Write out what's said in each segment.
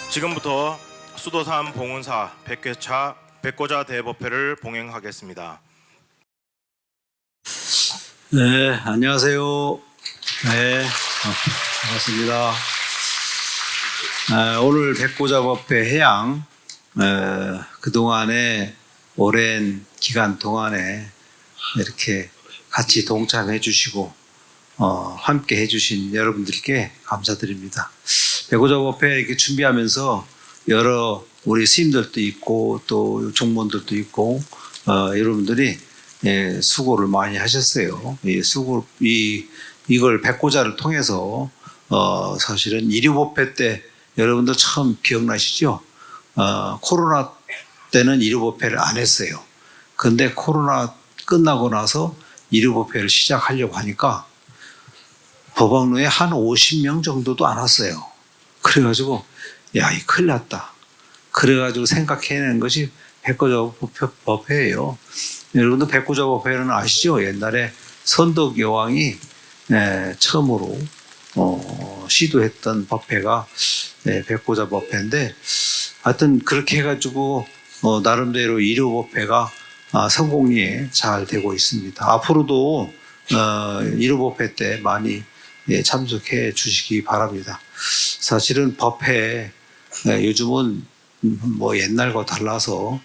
지금부터 수도산 봉은사 백회차 백고자 대법회를 봉행하겠습니다. 네, 안녕하세요. 네, 반갑습니다. 오늘 백고자 법회 해양 그동안에 오랜 기간 동안에 이렇게 같이 동참해 주시고 함께 해 주신 여러분들께 감사드립니다. 백고자 법회 이렇게 준비하면서 여러 우리 스님들도 있고 또 종문들도 있고 여러분들이 수고를 많이 하셨어요. 이걸 백고자를 통해서 사실은 일요법회 때 여러분들 처음 기억나시죠? 코로나 때는 일요법회를 안 했어요. 근데 코로나 끝나고 나서 일요법회를 시작하려고 하니까 법왕로에 한 50명 정도도 안 왔어요. 그래가지고 야, 이 큰일 났다. 그래가지고 생각해낸 것이 백고자 법회예요. 여러분도 백고자 법회는 아시죠? 옛날에 선덕 여왕이 처음으로 시도했던 법회가 백고자 법회인데, 하여튼 그렇게 해가지고 나름대로 일요법회가 성공리에 잘 되고 있습니다. 앞으로도 일요법회 때 많이 참석해 주시기 바랍니다. 사실은 법회 요즘은 뭐 옛날과 달라서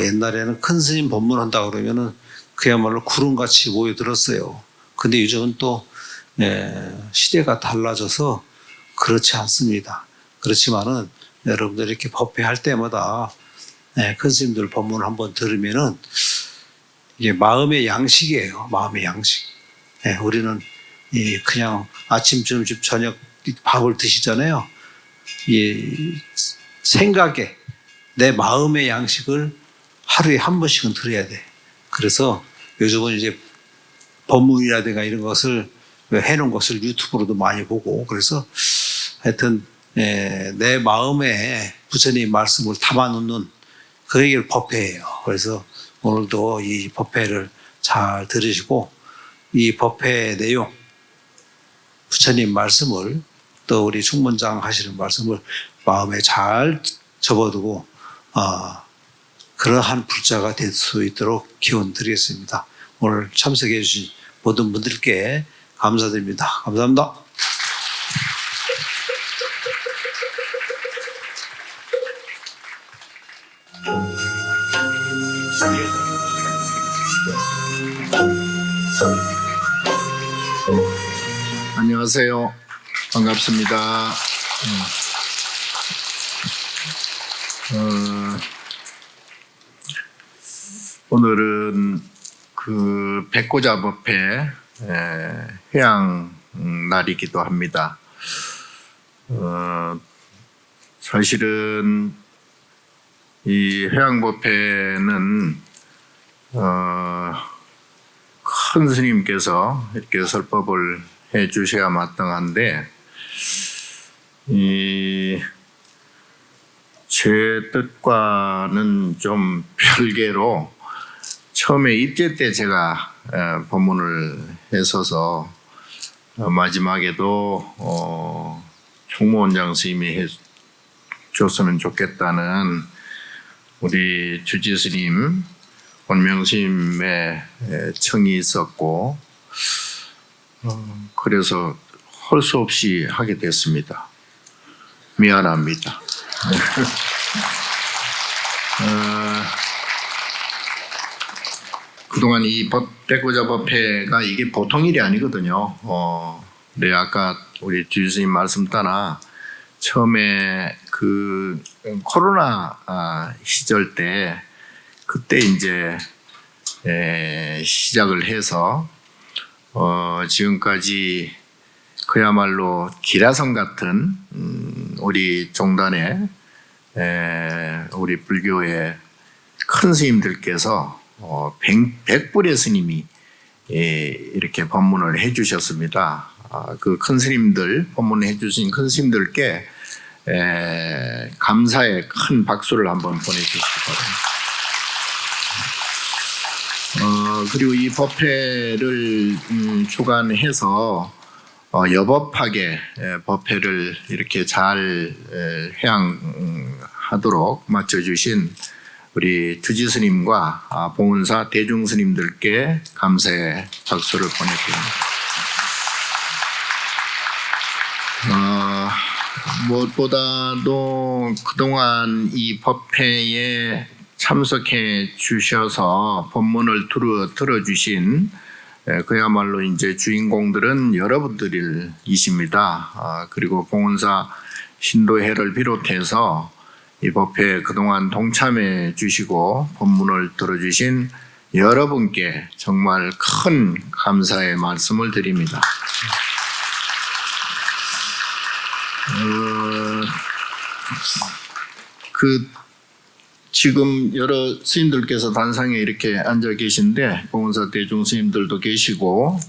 옛날에는 큰 스님 법문한다 그러면은 그야말로 구름같이 모여들었어요. 근데 요즘은 또 시대가 달라져서 그렇지 않습니다. 그렇지만은 여러분들 이렇게 법회할 때마다 큰 스님들 법문을 한번 들으면은 이게 마음의 양식이에요. 마음의 양식. 우리는 그냥 아침, 점심, 저녁 밥을 드시잖아요. 생각에 내 마음의 양식을 하루에 한 번씩은 들어야 돼. 그래서 요즘은 이제 법문이라든가 이런 것을 해놓은 것을 유튜브로도 많이 보고, 그래서 하여튼 내 마음에 부처님 말씀을 담아놓는 그게 법회예요. 그래서 오늘도 이 법회를 잘 들으시고 이 법회 내용, 부처님 말씀을 또 우리 충문장 하시는 말씀을 마음에 잘 접어두고 그러한 불자가 될 수 있도록 기원 드리겠습니다. 오늘 참석해 주신 모든 분들께 감사드립니다. 감사합니다. 안녕하세요. 반갑습니다. 오늘은 그 백고자 법회 해양 날이기도 합니다. 사실은 이 해양 법회는 큰 스님께서 이렇게 설법을 해 주셔야 마땅한데, 제 뜻과는 좀 별개로 처음에 입제 때 제가 법문을 했어서 마지막에도 총무원장 스님이 해줬으면 좋겠다는 우리 주지 스님, 원명 스님의 청이 있었고, 그래서 할 수 없이 하게 됐습니다. 미안합니다. 그동안 이 백고자 법회가 이게 보통 일이 아니거든요. 네, 아까 우리 주지스님 말씀 따라 처음에 그 코로나 시절 때 그때 이제 시작을 해서 지금까지 그야말로 기라성 같은 우리 종단의 우리 불교의 큰 스님들께서 100불의 스님이 이렇게 법문을 해주셨습니다. 그 큰 스님들, 법문해 주신 큰 스님들께 감사의 큰 박수를 한번 보내주시기 바랍니다. 그리고 이 법회를 주관해서 여법하게 법회를 이렇게 잘 회항하도록 맞춰주신 우리 주지스님과 봉은사 대중스님들께 감사의 박수를 보내드립니다. 무엇보다도 그동안 이 법회에 참석해 주셔서 법문을 들어주신 그야말로 이제 주인공들은 여러분들이십니다. 그리고 봉은사 신도회를 비롯해서 이 법회에 그동안 동참해 주시고 법문을 들어주신 여러분께 정말 큰 감사의 말씀을 드립니다. 지금 여러 스님들께서 단상에 이렇게 앉아 계신데 봉은사 대중 스님들도 계시고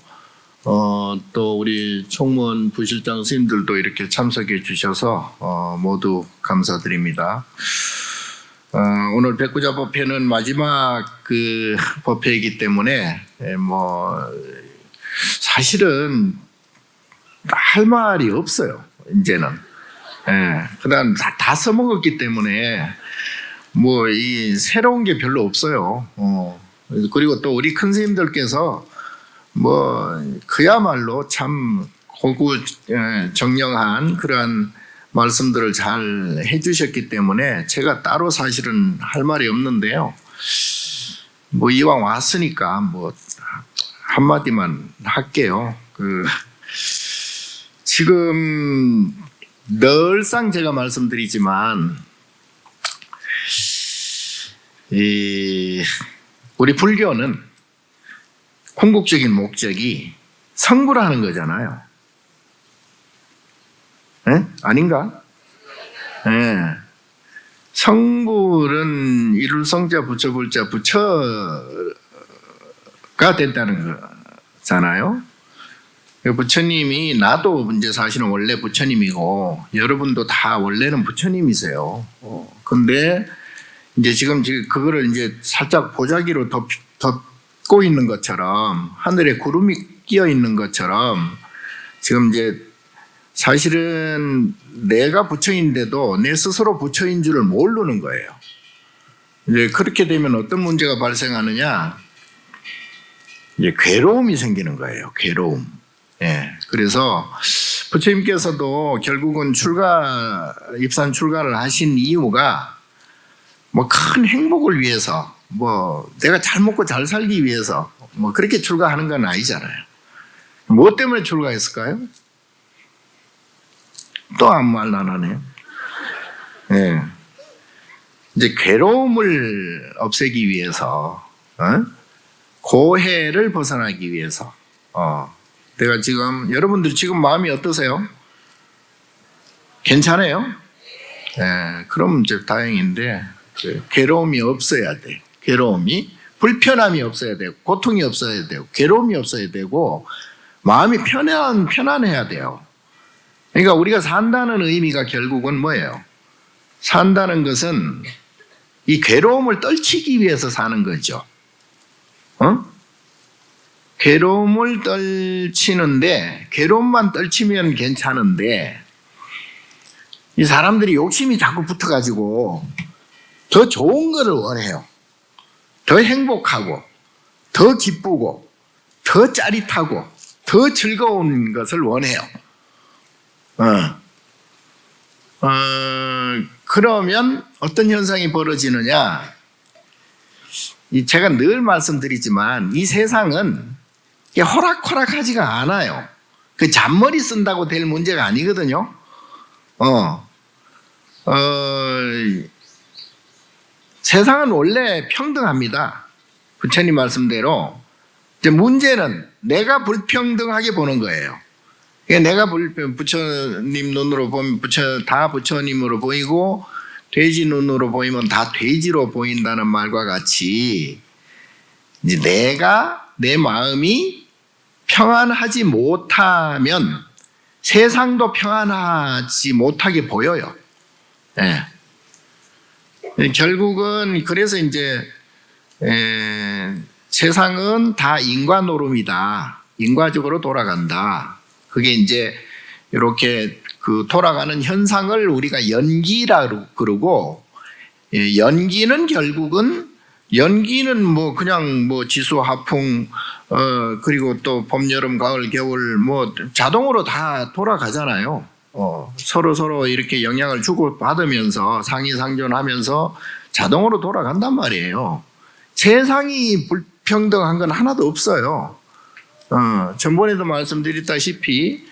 또 우리 총무원 부실장 스님들도 이렇게 참석해 주셔서 모두 감사드립니다. 오늘 백구자 법회는 마지막 그 법회이기 때문에 사실은 할 말이 없어요. 이제는 그다음 다 써먹었기 때문에 이 새로운 게 별로 없어요. 그리고 또 우리 큰 스님들께서 그야말로 참 고구 정령한 그러한 말씀들을 잘 해주셨기 때문에 제가 따로 사실은 할 말이 없는데요. 이왕 왔으니까 한마디만 할게요. 지금 늘상 제가 말씀드리지만 우리 불교는 궁극적인 목적이 성불하는 거잖아요. 아닌가? 성불은 이룰 성자 부처불자 부처가 된다는 거잖아요. 부처님이 나도 이제 사실은 원래 부처님이고 여러분도 다 원래는 부처님이세요. 근데 이제 지금 그거를 이제 살짝 보자기로 덮고 있는 것처럼 하늘에 구름이 끼어 있는 것처럼 지금 이제 사실은 내가 부처인데도 내 스스로 부처인 줄을 모르는 거예요. 이제 그렇게 되면 어떤 문제가 발생하느냐? 이제 괴로움이 생기는 거예요. 괴로움. 그래서 부처님께서도 결국은 입산 출가를 하신 이유가 큰 행복을 위해서 내가 잘 먹고 잘 살기 위해서 그렇게 출가하는 건 아니잖아요. 무엇 때문에 출가했을까요? 또 아무 말 안 하네요. 이제 괴로움을 없애기 위해서, 고해를 벗어나기 위해서. 내가 지금 여러분들 지금 마음이 어떠세요? 괜찮아요? 그럼 이제 다행인데 괴로움이 없어야 돼. 괴로움이 불편함이 없어야 되고 고통이 없어야 되고 괴로움이 없어야 되고 마음이 편안해야 돼요. 그러니까 우리가 산다는 의미가 결국은 뭐예요? 산다는 것은 이 괴로움을 떨치기 위해서 사는 거죠. 괴로움을 떨치는데 괴로움만 떨치면 괜찮은데 이 사람들이 욕심이 자꾸 붙어가지고 더 좋은 거를 원해요. 더 행복하고 더 기쁘고 더 짜릿하고 더 즐거운 것을 원해요. 그러면 어떤 현상이 벌어지느냐? 제가 늘 말씀드리지만 이 세상은 호락호락하지가 않아요. 그 잔머리 쓴다고 될 문제가 아니거든요. 세상은 원래 평등합니다. 부처님 말씀대로. 이제 문제는 내가 불평등하게 보는 거예요. 내가 부처님 눈으로 보면 다 부처님으로 보이고 돼지 눈으로 보이면 다 돼지로 보인다는 말과 같이 이제 내 마음이 평안하지 못하면 세상도 평안하지 못하게 보여요. 결국은 그래서 이제 세상은 다 인과 노름이다. 인과적으로 돌아간다. 그게 이제 이렇게 그 돌아가는 현상을 우리가 연기라 그러고, 예, 연기는 결국은 연기는 뭐 그냥 뭐 지수 하풍 그리고 또 봄 여름 가을 겨울 뭐 자동으로 다 돌아가잖아요. 서로 이렇게 영향을 주고 받으면서 상이상존하면서 자동으로 돌아간단 말이에요. 세상이 불평등한 건 하나도 없어요. 전번에도 말씀드렸다시피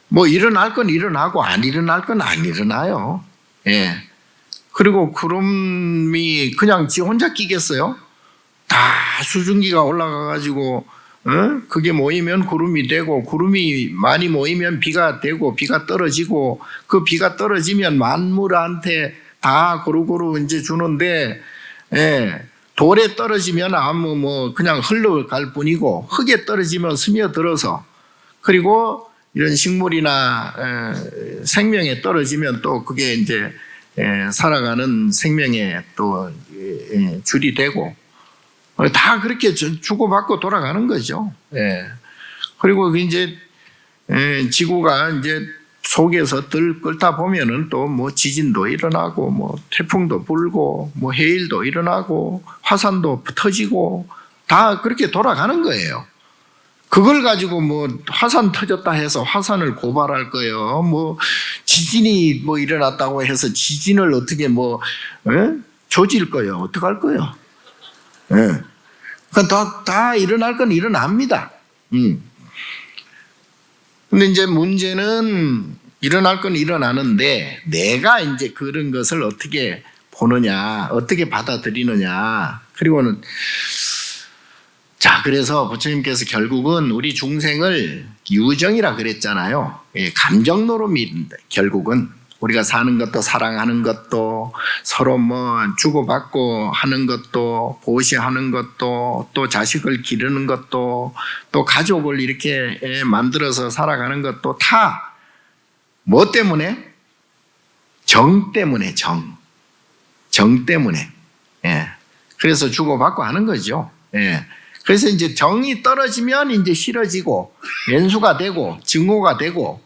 뭐 일어날 건 일어나고 안 일어날 건 안 일어나요. 예. 그리고 구름이 그냥 지 혼자 끼겠어요? 다 수증기가 올라가가지고 그게 모이면 구름이 되고, 구름이 많이 모이면 비가 되고, 비가 떨어지고, 그 비가 떨어지면 만물한테 다 고루고루 이제 주는데, 예, 돌에 떨어지면 아무 뭐 그냥 흘러갈 뿐이고, 흙에 떨어지면 스며들어서, 그리고 이런 식물이나 생명에 떨어지면 또 그게 이제 살아가는 생명에 또 줄이 되고, 다 그렇게 주고받고 돌아가는 거죠. 예. 그리고 이제 지구가 이제 속에서 끓다 보면은 또 뭐 지진도 일어나고, 뭐 태풍도 불고, 뭐 해일도 일어나고, 화산도 터지고, 다 그렇게 돌아가는 거예요. 그걸 가지고 뭐 화산 터졌다 해서 화산을 고발할 거예요. 뭐 지진이 뭐 일어났다고 해서 지진을 어떻게 뭐 조질 거예요. 어떡할 거예요. 예. 그러니까 다 일어날 건 일어납니다. 근데 이제 문제는 일어날 건 일어나는데 내가 이제 그런 것을 어떻게 보느냐, 어떻게 받아들이느냐. 그리고는 자, 그래서 부처님께서 결국은 우리 중생을 유정이라 그랬잖아요. 예, 감정 노름입니다. 결국은 우리가 사는 것도, 사랑하는 것도, 서로 뭐 주고받고 하는 것도, 보시하는 것도, 또 자식을 기르는 것도, 또 가족을 이렇게 만들어서 살아가는 것도 다 뭐 때문에? 정 때문에, 정 때문에. 예. 그래서 주고받고 하는 거죠. 예. 그래서 이제 정이 떨어지면 이제 싫어지고, 연수가 되고, 증오가 되고,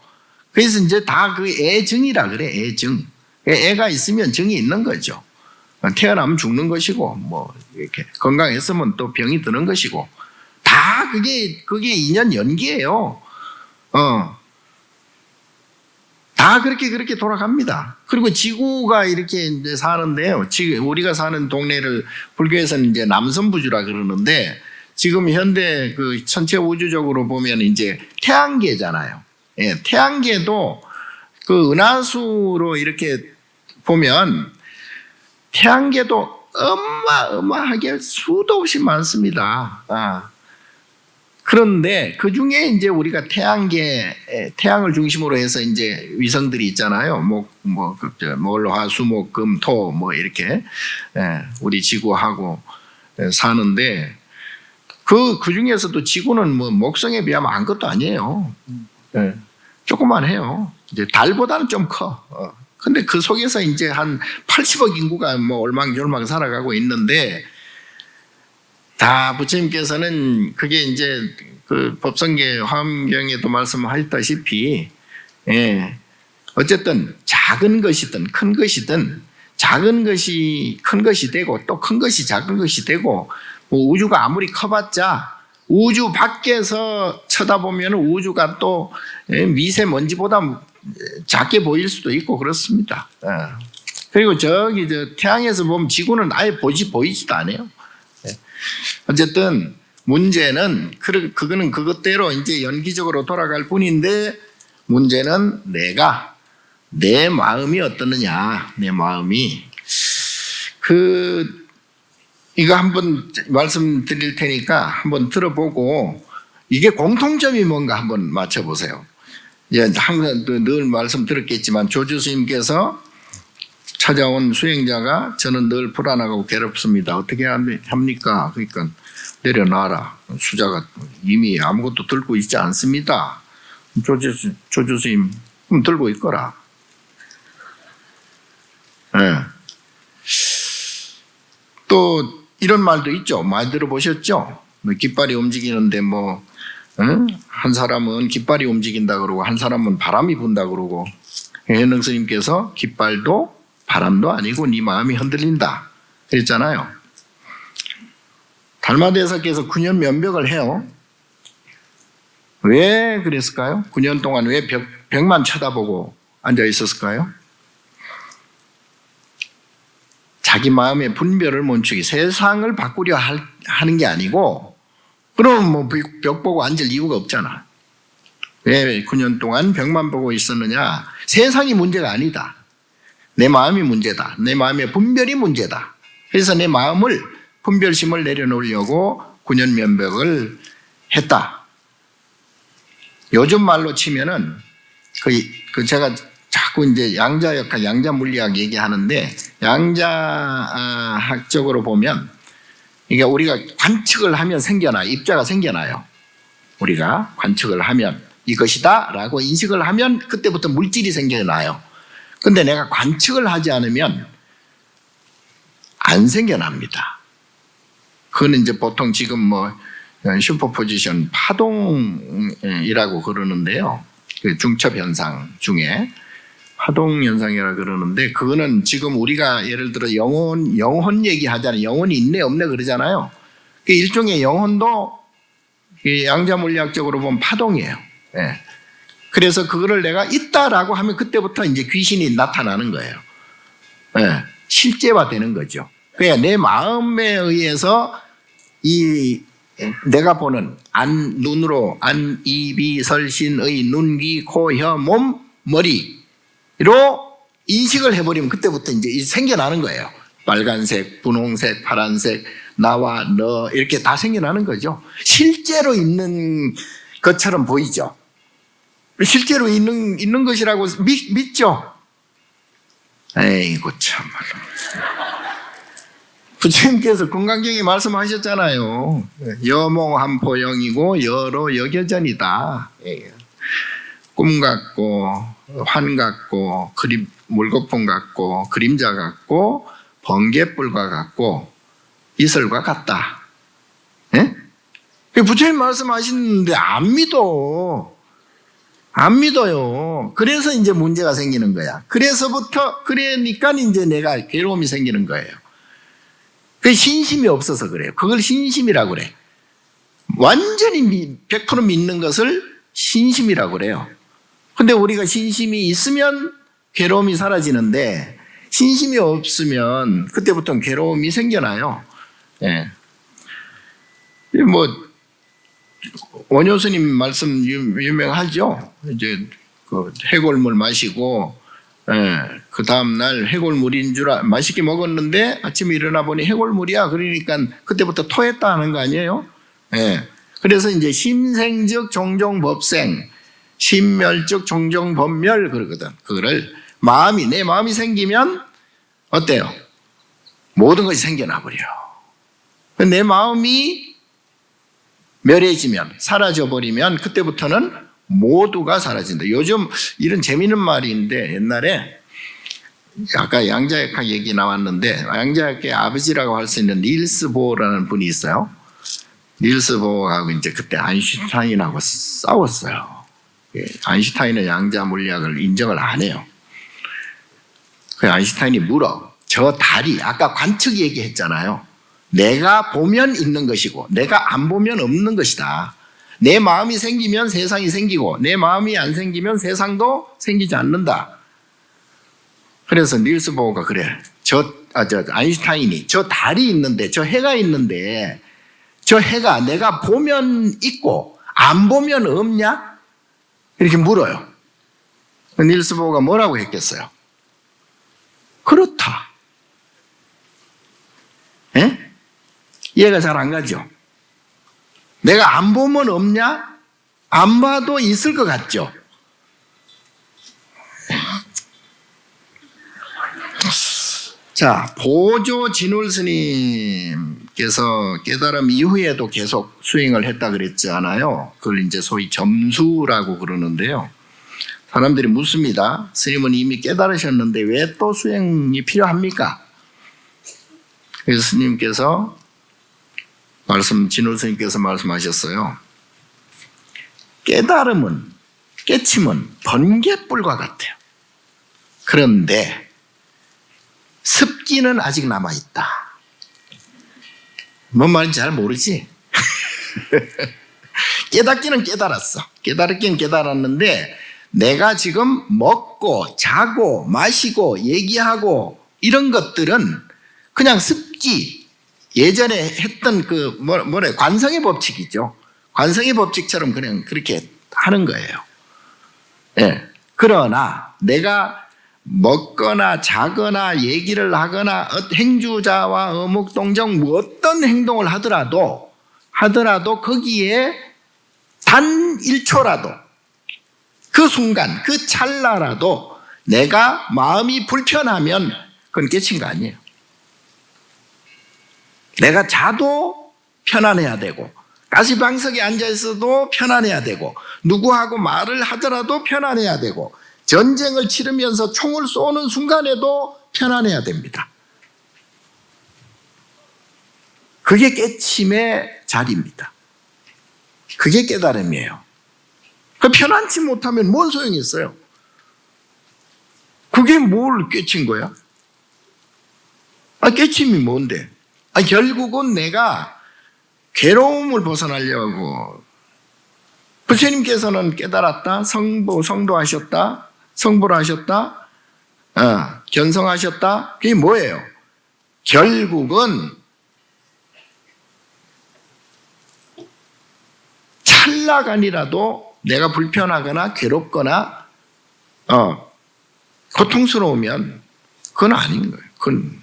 그래서 이제 다 그 애증이라 그래, 애증. 애가 있으면 정이 있는 거죠. 태어나면 죽는 것이고, 뭐, 이렇게. 건강했으면 또 병이 드는 것이고. 다 그게 인연 연기예요. 다 그렇게 돌아갑니다. 그리고 지구가 이렇게 이제 사는데요. 지금 우리가 사는 동네를 불교에서는 이제 남선부주라 그러는데, 지금 현대 그 전체 우주적으로 보면 이제 태양계잖아요. 예, 태양계도 그 은하수로 이렇게 보면 태양계도 어마어마하게 수도 없이 많습니다. 그런데 그 중에 이제 우리가 태양을 중심으로 해서 이제 위성들이 있잖아요. 월, 화, 수, 목, 금, 토, 뭐 이렇게 우리 지구하고 사는데 그 중에서도 지구는 뭐 목성에 비하면 아무것도 아니에요. 조금만 해요. 이제 달보다는 좀 커. 근데 그 속에서 이제 한 80억 인구가 뭐 올망졸망 살아가고 있는데, 다 부처님께서는 그게 이제 그 법성계 화엄경에도 말씀하셨다시피, 어쨌든 작은 것이든 큰 것이든, 작은 것이 큰 것이 되고 또 큰 것이 작은 것이 되고, 뭐 우주가 아무리 커봤자 우주 밖에서 쳐다보면 우주가 또 미세먼지보다 작게 보일 수도 있고 그렇습니다. 그리고 저기 태양에서 보면 지구는 아예 보이지도 않아요. 어쨌든 문제는 그거는 그것대로 이제 연기적으로 돌아갈 뿐인데, 문제는 내 마음이 어떠느냐, 내 마음이 이거 한번 말씀드릴 테니까 한번 들어보고 이게 공통점이 뭔가 한번 맞춰보세요. 이제 항상 늘 말씀 들었겠지만 조주 스님께서 찾아온 수행자가 저는 늘 불안하고 괴롭습니다. 어떻게 합니까? 그러니까 내려놔라. 수자가 이미 아무것도 들고 있지 않습니다. 조주 스님 그럼 들고 있거라. 또 이런 말도 있죠. 많이 들어보셨죠? 깃발이 움직이는데 뭐 응? 한 사람은 깃발이 움직인다 그러고 한 사람은 바람이 분다 그러고 현능 스님께서 깃발도 바람도 아니고 네 마음이 흔들린다 그랬잖아요. 달마대사께서 9년 면벽을 해요. 왜 그랬을까요? 9년 동안 왜 벽만 쳐다보고 앉아 있었을까요? 자기 마음의 분별을 멈추기, 세상을 바꾸려 하는 게 아니고, 그럼 뭐 벽 보고 앉을 이유가 없잖아. 왜 9년 동안 벽만 보고 있었느냐? 세상이 문제가 아니다. 내 마음이 문제다. 내 마음의 분별이 문제다. 그래서 내 마음을 분별심을 내려놓으려고 9년 면벽을 했다. 요즘 말로 치면은 그 제가 자꾸 이제 양자역학, 양자물리학 얘기하는데 양자학적으로 보면 이게 우리가 관측을 하면 생겨나 입자가 생겨나요. 우리가 관측을 하면 이것이다라고 인식을 하면 그때부터 물질이 생겨나요. 근데 내가 관측을 하지 않으면 안 생겨납니다. 그거는 이제 보통 지금 뭐 슈퍼포지션 파동이라고 그러는데요. 그 중첩 현상 중에 파동 현상이라 그러는데 그거는 지금 우리가 예를 들어 영혼 얘기하잖아요. 영혼이 있네 없네 그러잖아요. 그 일종의 영혼도 양자물리학적으로 보면 파동이에요. 예. 그래서 그거를 내가 있다라고 하면 그때부터 이제 귀신이 나타나는 거예요. 예. 실제화되는 거죠. 그러니까 내 마음에 의해서 이 내가 보는 눈으로 이비 설신의 눈, 귀, 코, 혀, 몸, 머리로 인식을 해버리면 그때부터 이제 생겨나는 거예요. 빨간색, 분홍색, 파란색, 나와 너 이렇게 다 생겨나는 거죠. 실제로 있는 것처럼 보이죠. 실제로 있는 것이라고 믿죠. 에이고 참말로. 부처님께서 건강경에 말씀하셨잖아요. 여몽한포영이고 여로 여겨전이다. 꿈 같고 환 같고 물거품 같고 그림자 같고 번개불과 같고 이슬과 같다. 예? 부처님 말씀하시는데 안 믿어요. 그래서 이제 문제가 생기는 거야. 그러니까 이제 내가 괴로움이 생기는 거예요. 그 신심이 없어서 그래요. 그걸 신심이라고 그래. 완전히 100% 믿는 것을 신심이라고 그래요. 근데 우리가 신심이 있으면 괴로움이 사라지는데 신심이 없으면 그때부터는 괴로움이 생겨나요. 예. 뭐 원효스님 말씀 유명하죠. 이제 그 해골물 마시고 그 다음날 해골물인 줄 맛있게 먹었는데 아침에 일어나 보니 해골물이야. 그러니까 그때부터 토했다 하는 거 아니에요? 예. 그래서 이제 심생즉 종종법생, 심멸즉 종종법멸 그러거든. 그거를 내 마음이 생기면 어때요? 모든 것이 생겨나 버려. 내 마음이 멸해지면 사라져 버리면 그때부터는 모두가 사라진다. 요즘 이런 재미있는 말인데 옛날에 아까 양자역학 얘기 나왔는데 양자역학의 아버지라고 할 수 있는 닐스 보어라는 분이 있어요. 닐스 보어하고 이제 그때 아인슈타인하고 싸웠어요. 아인슈타인은 양자 물리학을 인정을 안 해요. 그 아인슈타인이 물어. 저 달이 아까 관측 얘기했잖아요. 내가 보면 있는 것이고 내가 안 보면 없는 것이다. 내 마음이 생기면 세상이 생기고 내 마음이 안 생기면 세상도 생기지 않는다. 그래서 닐스 보어가 그래. 아인슈타인이 저 달이 있는데 저 해가 있는데 저 해가 내가 보면 있고 안 보면 없냐? 이렇게 물어요. 닐스 보어가 뭐라고 했겠어요? 그렇다. 예? 이해가 잘 안 가죠? 내가 안 보면 없냐? 안 봐도 있을 것 같죠? 자, 보조 진울 스님께서 깨달음 이후에도 계속 수행을 했다 그랬잖아요. 그걸 이제 소위 점수라고 그러는데요. 사람들이 묻습니다. 스님은 이미 깨달으셨는데 왜 또 수행이 필요합니까? 그래서 스님께서 진울 스님께서 말씀하셨어요. 깨달음은, 깨침은 번갯불과 같아요. 그런데 습기는 아직 남아있다. 뭔 말인지 잘 모르지? 깨닫기는 깨달았어. 깨달았기는 깨달았는데 내가 지금 먹고 자고 마시고 얘기하고 이런 것들은 그냥 습기, 예전에 했던 그 뭐래 관성의 법칙이죠. 관성의 법칙처럼 그냥 그렇게 하는 거예요. 예. 그러나 내가 먹거나 자거나 얘기를 하거나 행주자와 어묵동정 뭐 어떤 행동을 하더라도 거기에 단 1초라도 그 순간 그 찰나라도 내가 마음이 불편하면 그건 깨친 거 아니에요. 내가 자도 편안해야 되고 가시방석에 앉아 있어도 편안해야 되고 누구하고 말을 하더라도 편안해야 되고 전쟁을 치르면서 총을 쏘는 순간에도 편안해야 됩니다. 그게 깨침의 자리입니다. 그게 깨달음이에요. 그 편안치 못하면 뭔 소용이 있어요? 그게 뭘 깨친 거야? 깨침이 뭔데? 결국은 내가 괴로움을 벗어나려고 부처님께서는 깨달았다, 성도하셨다, 성불 하셨다, 견성하셨다. 그게 뭐예요? 결국은 찰나간이라도 내가 불편하거나 괴롭거나 고통스러우면 그건 아닌 거예요. 그건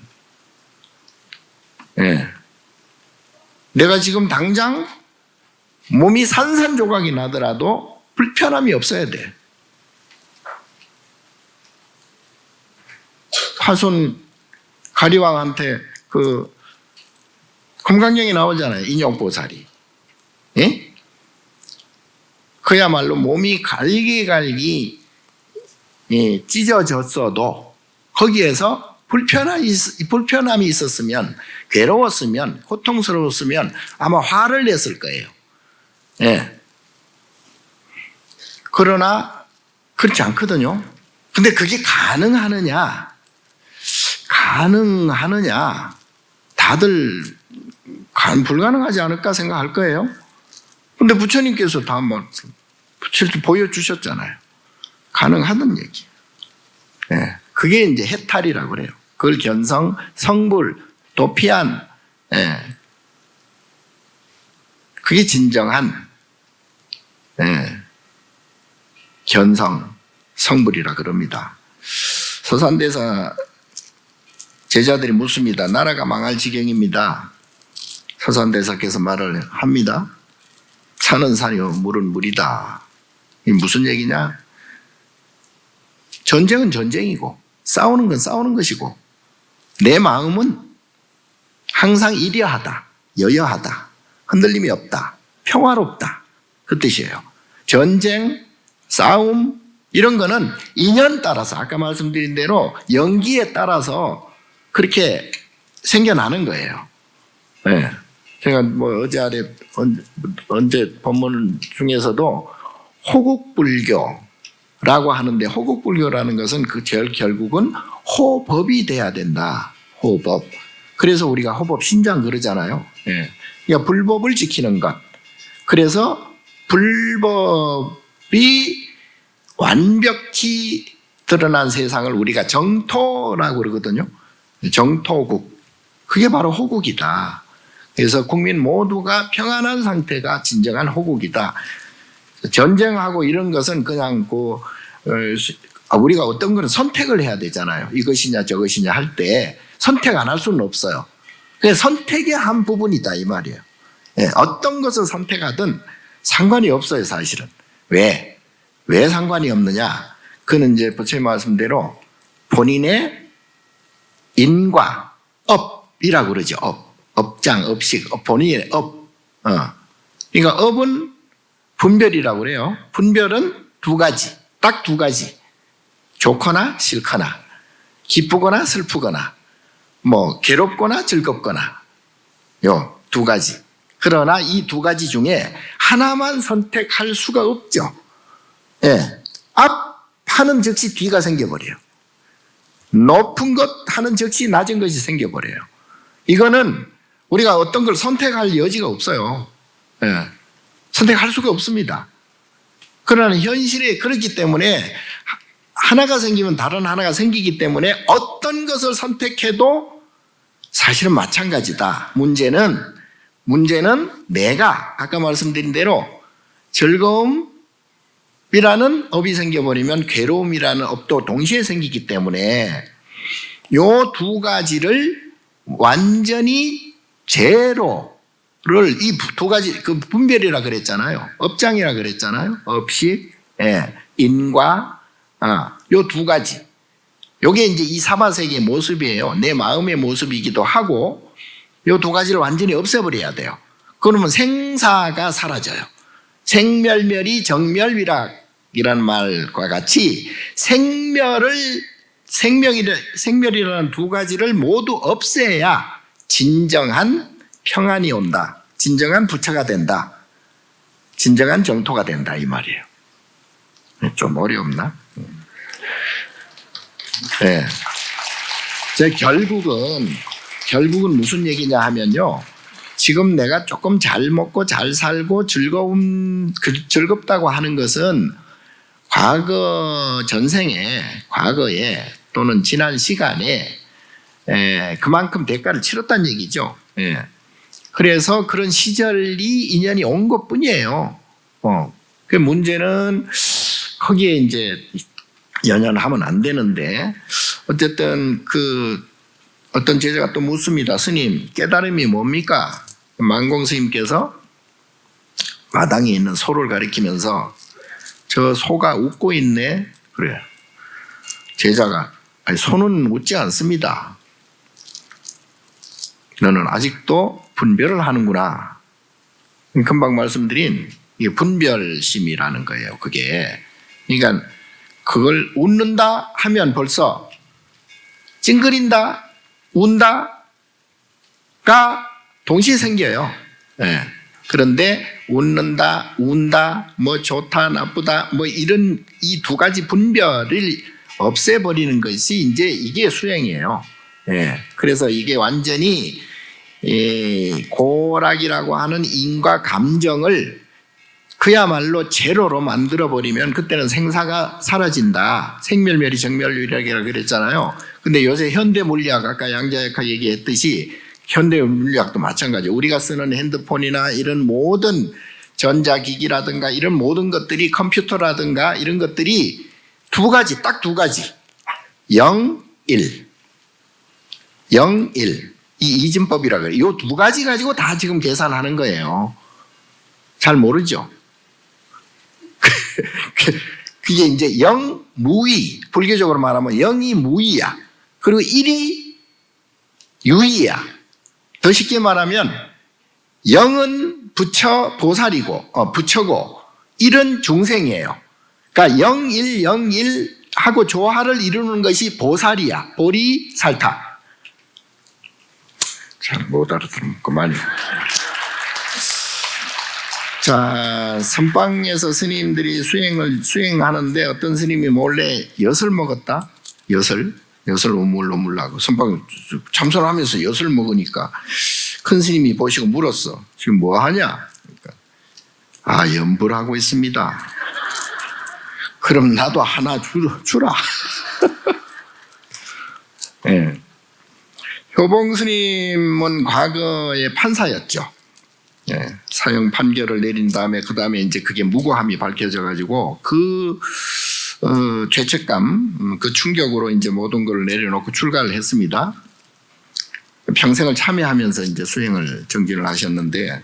내가 지금 당장 몸이 산산조각이 나더라도 불편함이 없어야 돼. 화손 가리왕한테 그 금강경에 나오잖아요. 인용보살이. 예? 그야말로 몸이 갈기갈기 찢어졌어도 거기에서 불편함이 있었으면, 괴로웠으면, 고통스러웠으면 아마 화를 냈을 거예요. 예. 그러나 그렇지 않거든요. 근데 그게 가능하느냐? 다들 불가능하지 않을까 생각할 거예요. 근데 부처님께서 다 실제 보여주셨잖아요. 가능하던 얘기. 예. 그게 이제 해탈이라고 그래요. 그걸 견성, 성불, 도피한, 그게 진정한 견성, 성불이라 그럽니다. 서산대사 제자들이 묻습니다. 나라가 망할 지경입니다. 서산대사께서 말을 합니다. 산은 산이요, 물은 물이다. 이게 무슨 얘기냐? 전쟁은 전쟁이고 싸우는 건 싸우는 것이고 내 마음은 항상 이려하다, 여여하다, 흔들림이 없다, 평화롭다. 그 뜻이에요. 전쟁, 싸움 이런 거는 인연 따라서 아까 말씀드린 대로 연기에 따라서 그렇게 생겨나는 거예요. 네. 제가 어제 아래 언제 본문 중에서도 호국불교라고 하는데 호국불교라는 것은 결국은 호법이 돼야 된다. 호법. 그래서 우리가 호법 신장 그러잖아요. 예. 그러니까 불법을 지키는 것. 그래서 불법이 완벽히 드러난 세상을 우리가 정토라고 그러거든요. 정토국. 그게 바로 호국이다. 그래서 국민 모두가 평안한 상태가 진정한 호국이다. 전쟁하고 이런 것은 그냥 우리가 어떤 거는 선택을 해야 되잖아요. 이것이냐 저것이냐 할 때 선택 안 할 수는 없어요. 그냥 선택의 한 부분이다 이 말이에요. 예, 어떤 것을 선택하든 상관이 없어요 사실은. 왜 상관이 없느냐? 그는 이제 부처님 말씀대로 본인의 인과 업이라고 그러죠. 업장, 업식, 본인의 업. 그러니까 업은 분별이라고 그래요. 분별은 두 가지, 딱 두 가지. 좋거나 싫거나, 기쁘거나 슬프거나, 괴롭거나 즐겁거나, 요 두 가지. 그러나 이 두 가지 중에 하나만 선택할 수가 없죠. 예. 앞 하는 즉시 뒤가 생겨버려요. 높은 것 하는 즉시 낮은 것이 생겨버려요. 이거는 우리가 어떤 걸 선택할 여지가 없어요. 예. 선택할 수가 없습니다. 그러나 현실에 그렇기 때문에 하나가 생기면 다른 하나가 생기기 때문에 어떤 것을 선택해도 사실은 마찬가지다. 문제는 내가 아까 말씀드린 대로 즐거움이라는 업이 생겨버리면 괴로움이라는 업도 동시에 생기기 때문에 요 두 가지를 완전히 제로를 이 두 가지 그 분별이라 그랬잖아요. 업장이라 그랬잖아요. 없이 인과 요 두 가지. 요게 이제 이 사바세계의 모습이에요. 내 마음의 모습이기도 하고 요 두 가지를 완전히 없애버려야 돼요. 그러면 생사가 사라져요. 생멸멸이 정멸위락이라는 말과 같이 생멸이라는 두 가지를 모두 없애야 진정한 평안이 온다. 진정한 부처가 된다. 진정한 정토가 된다 이 말이에요. 좀 어렵나? 네. 결국은 무슨 얘기냐 하면요. 지금 내가 조금 잘 먹고 잘 살고 즐겁다고 하는 것은 과거에 또는 지난 시간에 그만큼 대가를 치렀다는 얘기죠. 그래서 그런 시절이 인연이 온 것뿐이에요. 그 문제는 거기에 이제 연연하면 안 되는데 어쨌든 어떤 제자가 또 묻습니다. 스님, 깨달음이 뭡니까? 만공 스님께서 마당에 있는 소를 가리키면서 저 소가 웃고 있네. 그래요. 제자가 아니 소는 웃지 않습니다. 너는 아직도 분별을 하는구나. 금방 말씀드린 이게 분별심이라는 거예요. 그게 그러니까 그걸 웃는다 하면 벌써 찡그린다, 운다가 동시에 생겨요. 그런데 웃는다, 운다, 뭐 좋다, 나쁘다, 뭐 이런 이 두 가지 분별을 없애버리는 것이 이제 이게 수행이에요. 그래서 이게 완전히 고락이라고 하는 인과 감정을 그야말로 제로로 만들어버리면 그때는 생사가 사라진다. 생멸멸이 정멸위락이라고 그랬잖아요. 근데 요새 현대물리학 아까 양자역학 얘기했듯이 현대물리학도 마찬가지예요. 우리가 쓰는 핸드폰이나 이런 모든 전자기기라든가 이런 모든 것들이 컴퓨터라든가 이런 것들이 딱 두 가지 0, 1 이 이진법이라고 해요. 이 두 가지 가지고 다 지금 계산하는 거예요. 잘 모르죠? 그게 이제 0 무의, 불교적으로 말하면 0이 무의야. 그리고 1이 유의야. 더 쉽게 말하면 0은 부처 보살이고 부처고 1은 중생이에요. 그러니까 0, 1, 0, 1 하고 조화를 이루는 것이 보살이야. 보리살타. 잘 못 알아들으면 그만이야. 자, 선방에서 스님들이 수행하는데 어떤 스님이 몰래 엿을 먹었다. 엿을 우물우물하고 선방 참선하면서 엿을 먹으니까 큰 스님이 보시고 물었어. 지금 뭐 하냐? 그러니까 염불하고 있습니다. 그럼 나도 하나 주라. 네. 효봉 스님은 과거에 판사였죠. 사형 판결을 내린 다음에 그 다음에 이제 그게 무고함이 밝혀져 가지고 죄책감, 그 충격으로 이제 모든 걸 내려놓고 출가를 했습니다. 평생을 참여하면서 이제 수행을 정진을 하셨는데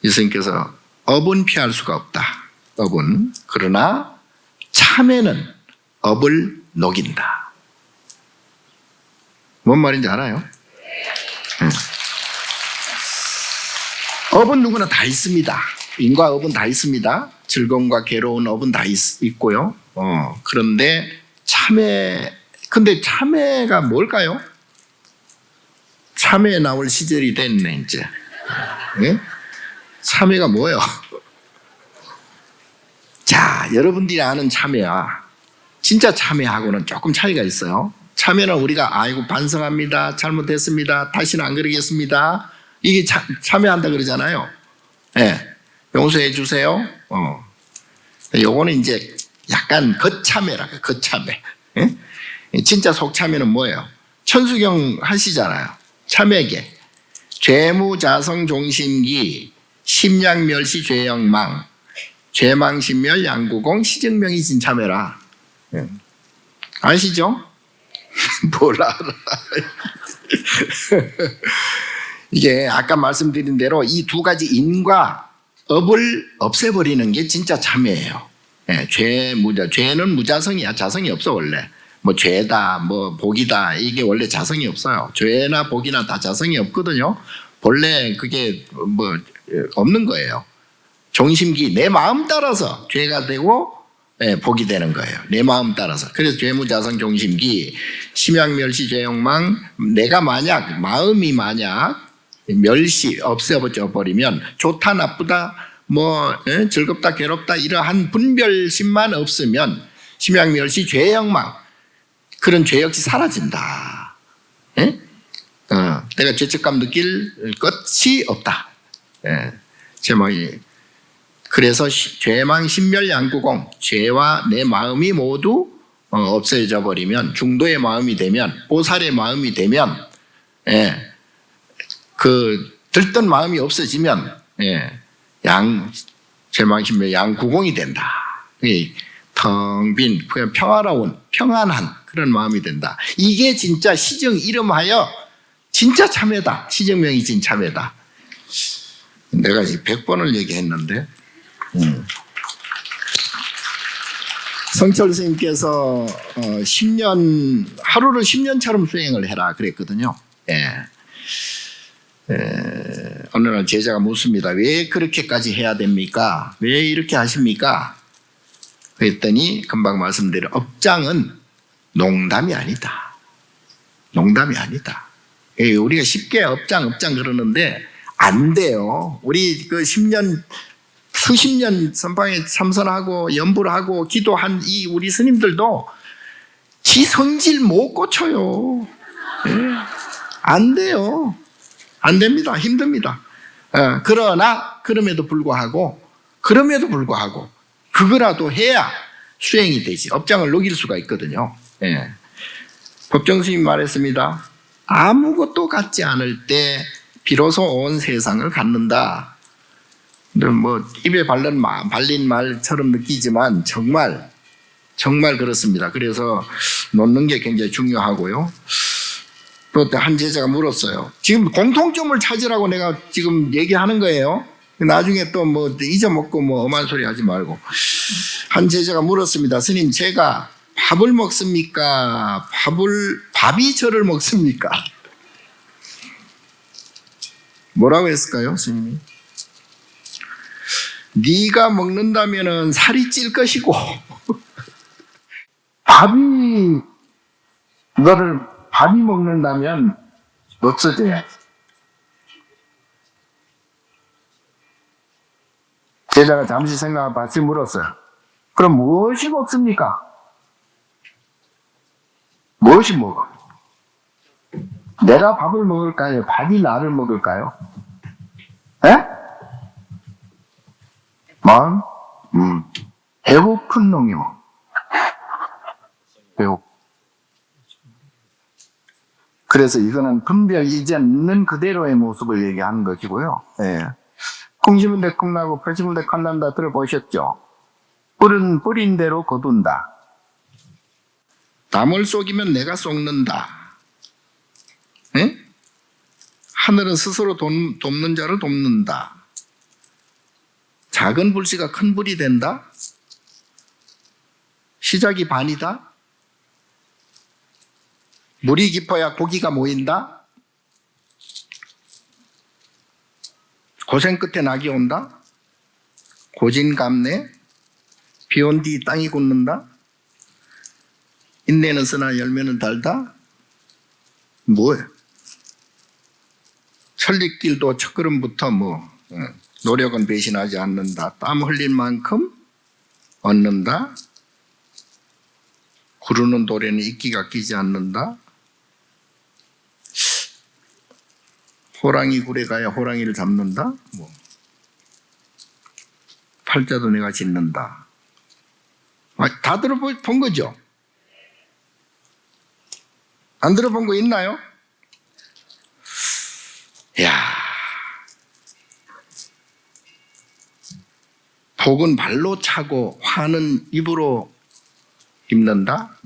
이 스님께서 업은 피할 수가 없다. 업은 그러나 참회는 업을 녹인다. 뭔 말인지 알아요? 업은 누구나 다 있습니다. 인과 업은 다 있습니다. 즐거움과 괴로운 업은 다 있고요. 그런데 근데 참회가 뭘까요? 참회 나올 시절이 됐네 이제. 네? 참회가 뭐예요? 자, 여러분들이 아는 참회와 진짜 참회하고는 조금 차이가 있어요. 참회는 우리가 아이고 반성합니다. 잘못했습니다. 다시는 안 그러겠습니다. 이게 참회한다 그러잖아요. 예, 용서해 주세요. 요거는 이제 약간 겉참회라, 겉참회. 예? 진짜 속참회는 뭐예요? 천수경 하시잖아요. 참회계. 죄무자성 종심기, 심양멸시 죄영망, 죄망신멸 양구공 시증명이 진참회라. 예. 아시죠? 뭘 알아. 이게 아까 말씀드린 대로 이 두 가지 인과 업을 없애버리는 게 진짜 참회예요. 예, 죄는 무자성이야. 자성이 없어 원래. 뭐 죄다, 뭐 복이다, 이게 원래 자성이 없어요. 죄나 복이나 다 자성이 없거든요. 본래 그게 뭐 없는 거예요. 종심기, 내 마음 따라서 죄가 되고 복이 되는 거예요. 내 마음 따라서. 그래서 죄무자성 종심기, 심양멸시 죄욕망, 내가 만약 마음이 만약 멸시 없애버려 버리면 좋다 나쁘다 뭐 즐겁다 괴롭다 이러한 분별심만 없으면 심양멸시 죄욕망, 그런 죄 역시 사라진다. 예? 내가 죄책감 느낄 것이 없다. 예. 제목이 그래서 죄망 신멸 양구공, 죄와 내 마음이 모두 없어져 버리면, 중도의 마음이 되면, 보살의 마음이 되면, 예. 그 들뜬 마음이 없어지면, 예. 죄망 신멸 양구공이 된다. 텅 빈 평화로운 평안한 그런 마음이 된다. 이게 진짜 시정 이름하여 진짜 참회다. 시정명이 진 참회다. 내가 100번을 얘기했는데 성철 스님께서 10년 하루를 10년처럼 수행을 해라 그랬거든요. 예. 어느 날 제자가 묻습니다. 왜 그렇게까지 해야 됩니까? 왜 이렇게 하십니까? 그랬더니 금방 말씀드린 업장은 농담이 아니다. 농담이 아니다. 우리가 쉽게 업장 그러는데 안 돼요. 우리 그 10년 수십 년 선방에 참선하고 연부를 하고 기도한 이 우리 스님들도 지 성질 못 고쳐요. 네. 안 돼요. 안 됩니다. 힘듭니다. 그러나 그럼에도 불구하고 그거라도 해야 수행이 되지. 업장을 녹일 수가 있거든요. 예. 법정 스님 말했습니다. 아무것도 갖지 않을 때 비로소 온 세상을 갖는다. 뭐 입에 발린 말처럼 느끼지만 정말 그렇습니다. 그래서 놓는 게 굉장히 중요하고요. 또 한 제자가 물었어요. 지금 공통점을 찾으라고 내가 지금 얘기하는 거예요. 나중에 또 뭐 잊어먹고 뭐 엄한 소리 하지 말고. 한 제자가 물었습니다. 스님, 제가 밥을 먹습니까? 밥이 저를 먹습니까? 뭐라고 했을까요, 스님이? 네가 먹는다면은 살이 찔 것이고 밥이 먹는다면 없어져야지. 제자가 잠시 생각하고 다시 물었어요. 그럼 무엇이 먹습니까? 무엇이 먹어? 내가 밥을 먹을까요? 밥이 나를 먹을까요? 에? 마음? 배고픈 놈이 먹어. 그래서 이거는 분별이지 않는 그대로의 모습을 얘기하는 것이고요. 예. 콩심은 대콩나고 펼심은 대콩난다 들어보셨죠? 뿔은 뿌린 대로 거둔다. 남을 속이면 내가 속는다. 예? 하늘은 스스로 돕는 자를 돕는다. 작은 불씨가 큰 불이 된다. 시작이 반이다. 물이 깊어야 고기가 모인다. 고생 끝에 낙이 온다. 고진감래. 비온 뒤 땅이 굳는다. 인내는 쓰나 열매는 달다. 뭐예요? 천리길도 첫걸음부터 노력은 배신하지 않는다. 땀 흘린 만큼 얻는다. 구르는 돌에는 이끼가 끼지 않는다. 호랑이 굴에 가야 호랑이를 잡는다. 뭐. 팔자도 내가 짓는다. 다 들어본 거죠? 안 들어본 거 있나요? 야, 복은 발로 차고 화는 입으로 입는다.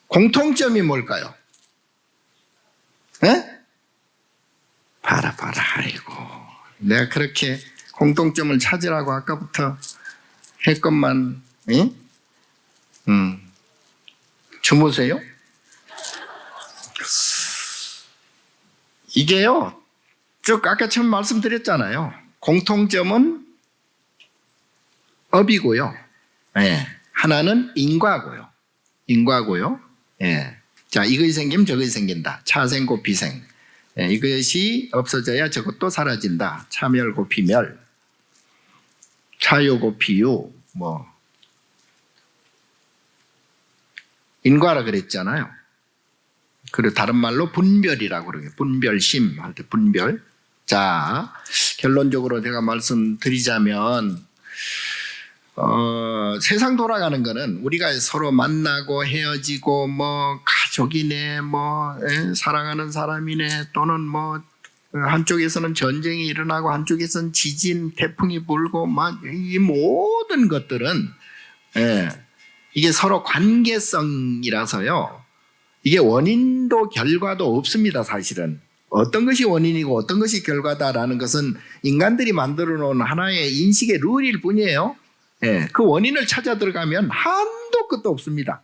공통점이 뭘까요? 에? 봐라. 아이고, 내가 그렇게 공통점을 찾으라고 아까부터 했건만, 에? 주무세요? 이게요, 쭉 아까 처음 말씀드렸잖아요. 공통점은 업이고요. 예. 하나는 인과고요. 예. 자, 이것이 생기면 저것이 생긴다. 차생고 비생. 예. 이것이 없어져야 저것도 사라진다. 차멸고 비멸. 차요고 비유. 뭐. 인과라 그랬잖아요. 그리고 다른 말로 분별이라고 그러게. 분별심 할 때 분별. 자, 결론적으로 제가 말씀드리자면, 세상 돌아가는 거는 우리가 서로 만나고 헤어지고 뭐 가족이네 뭐 사랑하는 사람이네 또는 뭐 한쪽에서는 전쟁이 일어나고 한쪽에서는 지진 태풍이 불고 막 이 모든 것들은 이게 서로 관계성이라서요. 이게 원인도 결과도 없습니다. 사실은 어떤 것이 원인이고 어떤 것이 결과다라는 것은 인간들이 만들어 놓은 하나의 인식의 룰일 뿐이에요. 예, 그 원인을 찾아 들어가면 한도 끝도 없습니다.